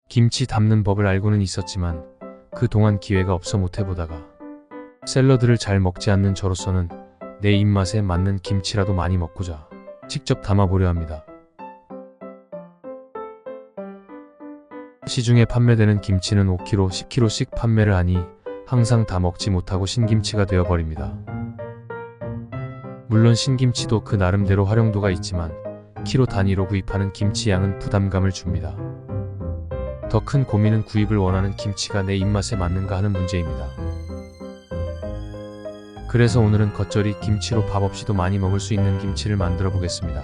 김치 담는 법을 알고는 있었지만 그동안 기회가 없어 못해보다가 샐러드를 잘 먹지 않는 저로서는 내 입맛에 맞는 김치라도 많이 먹고자 직접 담아보려 합니다. 시중에 판매되는 김치는 5kg, 10kg씩 판매를 하니 항상 다 먹지 못하고 신김치가 되어버립니다. 물론 신김치도 그 나름대로 활용도가 있지만 키로 단위로 구입하는 김치 양은 부담감을 줍니다. 더 큰 고민은 구입을 원하는 김치가 내 입맛에 맞는가 하는 문제입니다. 그래서 오늘은 겉절이 김치로 밥 없이도 많이 먹을 수 있는 김치를 만들어 보겠습니다.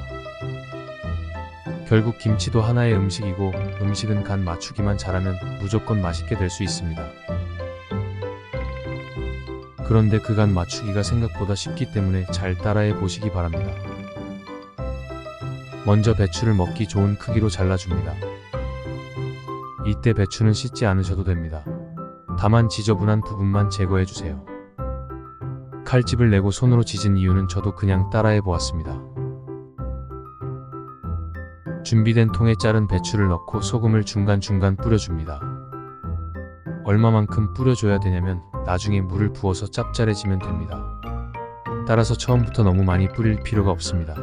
결국 김치도 하나의 음식이고 음식은 간 맞추기만 잘하면 무조건 맛있게 될 수 있습니다. 그런데 그 간 맞추기가 생각보다 쉽기 때문에 잘 따라해 보시기 바랍니다. 먼저 배추를 먹기 좋은 크기로 잘라줍니다. 이때 배추는 씻지 않으셔도 됩니다. 다만 지저분한 부분만 제거해 주세요. 칼집을 내고 손으로 지진 이유는 저도 그냥 따라해 보았습니다. 준비된 통에 자른 배추를 넣고 소금을 중간중간 뿌려줍니다. 얼마만큼 뿌려줘야 되냐면 나중에 물을 부어서 짭짤해지면 됩니다. 따라서 처음부터 너무 많이 뿌릴 필요가 없습니다.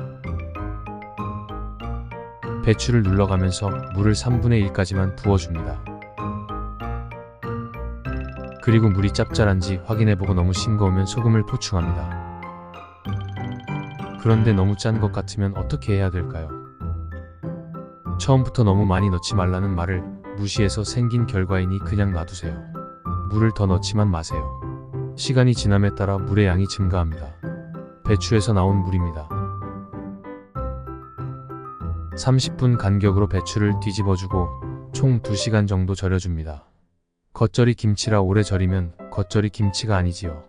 배추를 눌러가면서 물을 3분의 1까지만 부어줍니다. 그리고 물이 짭짤한지 확인해보고 너무 싱거우면 소금을 보충합니다. 그런데 너무 짠 것 같으면 어떻게 해야 될까요? 처음부터 너무 많이 넣지 말라는 말을 무시해서 생긴 결과이니 그냥 놔두세요. 물을 더 넣지만 마세요. 시간이 지남에 따라 물의 양이 증가합니다. 배추에서 나온 물입니다. 30분 간격으로 배추를 뒤집어주고 총 2시간 정도 절여줍니다. 겉절이 김치라 오래 절이면 겉절이 김치가 아니지요.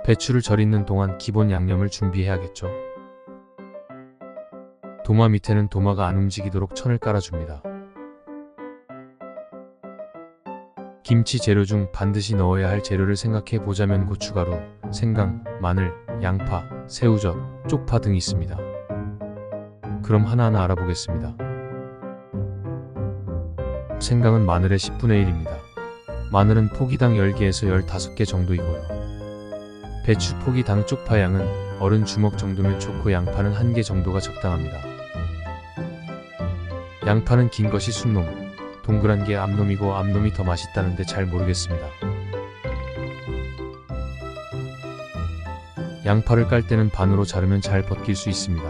배추를 절이는 동안 기본 양념을 준비해야겠죠. 도마 밑에는 도마가 안 움직이도록 천을 깔아줍니다. 김치 재료 중 반드시 넣어야 할 재료를 생각해 보자면 고춧가루, 생강, 마늘, 양파, 새우젓, 쪽파 등이 있습니다. 그럼 하나하나 알아보겠습니다. 생강은 마늘의 10분의 1입니다. 마늘은 포기당 10개에서 15개 정도이고요. 배추 포기당 쪽파 양은 어른 주먹 정도면 좋고 양파는 1개 정도가 적당합니다. 양파는 긴 것이 순놈, 동그란 게 앞놈이고 앞놈이 더 맛있다는데 잘 모르겠습니다. 양파를 깔 때는 반으로 자르면 잘 벗길 수 있습니다.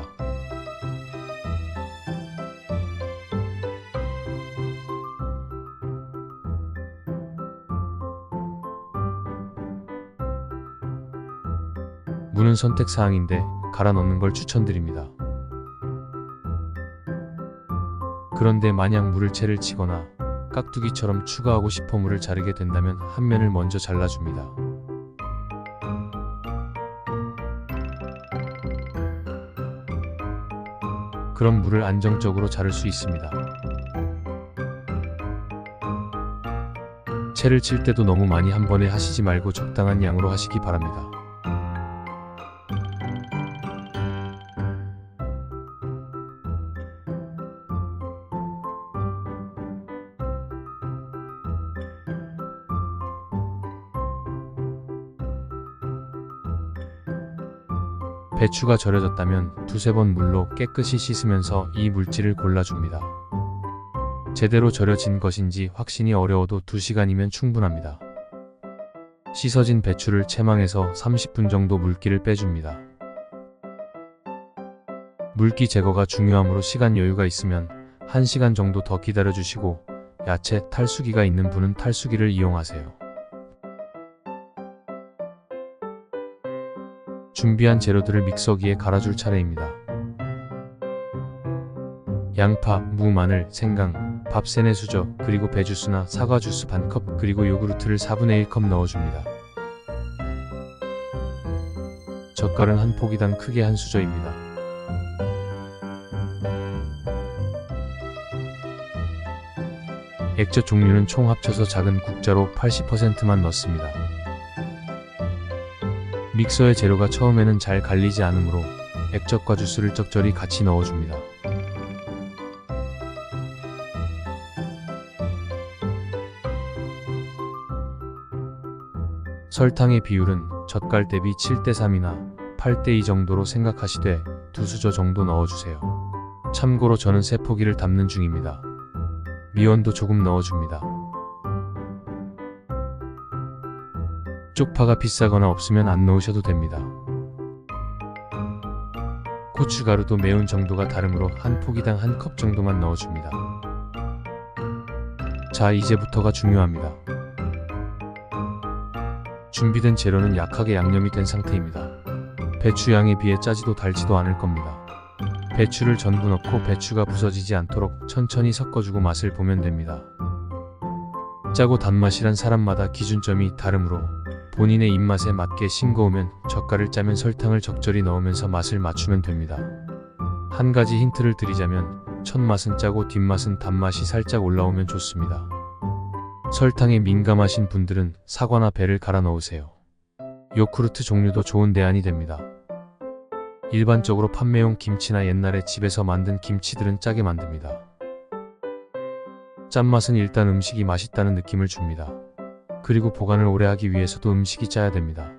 무는 선택사항인데 갈아 넣는 걸 추천드립니다. 그런데 만약 물을 채를 치거나 깍두기처럼 추가하고 싶어 물을 자르게 된다면 한 면을 먼저 잘라줍니다. 그럼 물을 안정적으로 자를 수 있습니다. 채를 칠 때도 너무 많이 한 번에 하시지 말고 적당한 양으로 하시기 바랍니다. 배추가 절여졌다면 두세 번 물로 깨끗이 씻으면서 이 물질을 골라줍니다. 제대로 절여진 것인지 확신이 어려워도 2시간이면 충분합니다. 씻어진 배추를 채망해서 30분 정도 물기를 빼줍니다. 물기 제거가 중요하므로 시간 여유가 있으면 1시간 정도 더 기다려주시고 야채 탈수기가 있는 분은 탈수기를 이용하세요. 준비한 재료들을 믹서기에 갈아줄 차례입니다. 양파, 무, 마늘, 생강, 밥 3-4수저, 그리고 배주스나 사과 주스 반컵, 그리고 요구르트를 4분의 1컵 넣어줍니다. 젓갈은 한 포기당 크게 한 수저입니다. 액젓 종류는 총 합쳐서 작은 국자로 80%만 넣습니다. 믹서의 재료가 처음에는 잘 갈리지 않으므로 액젓과 주스를 적절히 같이 넣어줍니다. 설탕의 비율은 젓갈 대비 7대 3이나 8대 2 정도로 생각하시되 2수저 정도 넣어주세요. 참고로 저는 세포기를 담는 중입니다. 미원도 조금 넣어줍니다. 쪽파가 비싸거나 없으면 안 넣으셔도 됩니다. 고춧가루도 매운 정도가 다르므로 한 포기당 한 컵 정도만 넣어줍니다. 자, 이제부터가 중요합니다. 준비된 재료는 약하게 양념이 된 상태입니다. 배추 양에 비해 짜지도 달지도 않을 겁니다. 배추를 전부 넣고 배추가 부서지지 않도록 천천히 섞어주고 맛을 보면 됩니다. 짜고 단맛이란 사람마다 기준점이 다르므로 본인의 입맛에 맞게 싱거우면 젓갈을 짜면 설탕을 적절히 넣으면서 맛을 맞추면 됩니다. 한 가지 힌트를 드리자면 첫 맛은 짜고 뒷맛은 단맛이 살짝 올라오면 좋습니다. 설탕에 민감하신 분들은 사과나 배를 갈아 넣으세요. 요구르트 종류도 좋은 대안이 됩니다. 일반적으로 판매용 김치나 옛날에 집에서 만든 김치들은 짜게 만듭니다. 짠맛은 일단 음식이 맛있다는 느낌을 줍니다. 그리고 보관을 오래 하기 위해서도 음식이 짜야 됩니다.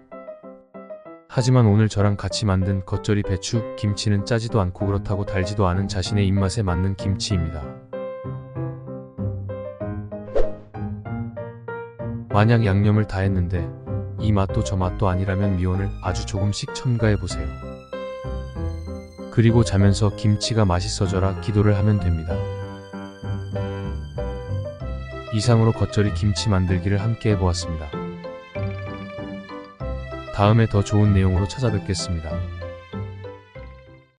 하지만 오늘 저랑 같이 만든 겉절이 배추 김치는 짜지도 않고 그렇다고 달지도 않은 자신의 입맛에 맞는 김치입니다. 만약 양념을 다 했는데 이 맛도 저 맛도 아니라면 미원을 아주 조금씩 첨가해보세요. 그리고 자면서 김치가 맛있어져라 기도를 하면 됩니다. 이상으로 겉절이 김치 만들기를 함께 해보았습니다. 다음에 더 좋은 내용으로 찾아뵙겠습니다.